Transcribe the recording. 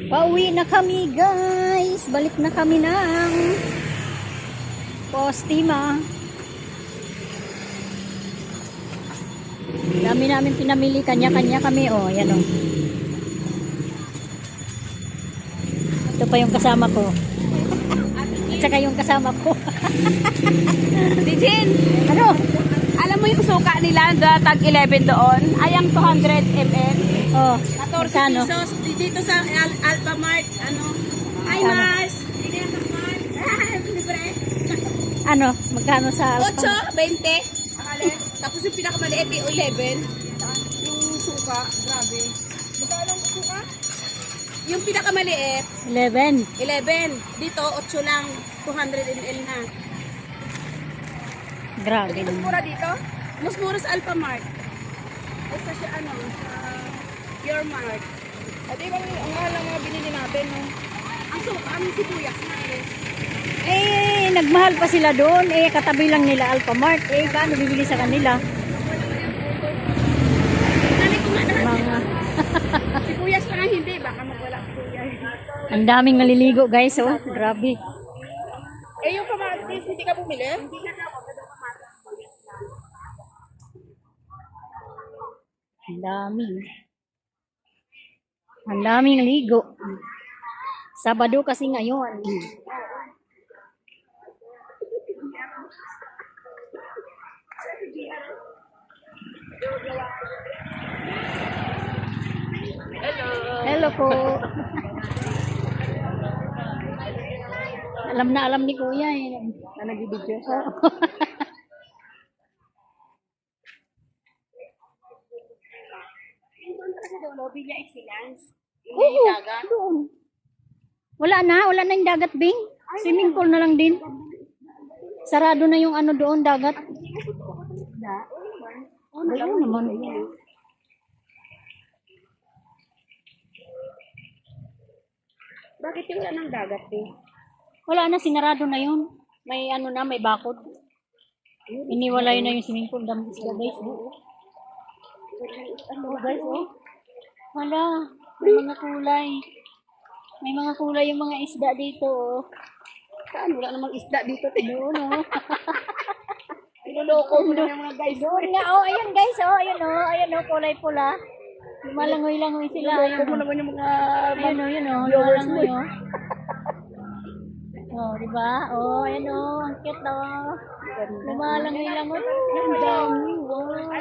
Pauwi na kami guys. Balik na kami ng Postima. Dami namin pinamili. Kanya-kanya kami. Oh, yan oh. Ito pa yung kasama ko. At saka yung kasama ko. Dijin, Ano? alam mo yung suka nila tag 11 doon? Ay, ang 200 ml. Oh, 14 magkano? pesos. Dito sa Alphamart. Ano? Ay, Magkano? Mars. Hindi na Mars. Libre. Ano? Magkano sa 8, 20. Tapos yung pinakamaliit yung 11. Yung suka. Grabe. Magkano ang suka? Yung pinakamaliit, 11. 11. Dito, 8 lang. 200 ml na. Grabe. Mas mura dito? Mas mura sa Alphamart. Basta siya ano, sa Pure Mart. At iba ang mahal ng mga binili natin, no? Ang suka, ang sibuyas na eh. Eh, nagmahal pa sila doon. Eh, katabi lang nila Alphamart. Eh, paano bibili sa kanila? Nanay ko nga na. Mga... Sibuyas na nga hindi, baka magwala sibuyas. Ang daming naliligo guys, oh. Grabe. Eh, yung kamatis, hindi ka bumili? Hindi ka na ako. Ang daming. Ang daming ligo. Sabado kasi ngayon. Hello po. Alam na alam ni Kuya eh. Na nag-video ko. Kasi daw, lobby niya excellence. Yung Oo, dagat. doon. Wala na yung dagat, Bing. Swimming pool na lang din. Sarado na yung ano doon, dagat. Ayun naman. Bakit yung wala ng dagat eh? Wala na, sinarado na yun. May ano na, may bakod. Iniwalay na yung swimming pool. Dami isla, guys. Ano, guys, oh. Wala. May mga kulay. May mga kulay yung mga isda dito, oh. Saan? Wala namang isda dito. Doon, oh. Niloloko mo na yung mga guys. Doon nga, oh. Ayun, guys, oh. Ayun, oh. Ayun, oh. Kulay pula. Lumalangoy-langoy sila. Niloloko Ayun, mo oh. naman yung mga Ayun, oh. Ayun, oh. viewers mo. Lumalangoy, oh. Oh, diba? Oh, ayun, oh. Ang cute, oh. Lumalangoy-langoy. Ang dami, wow.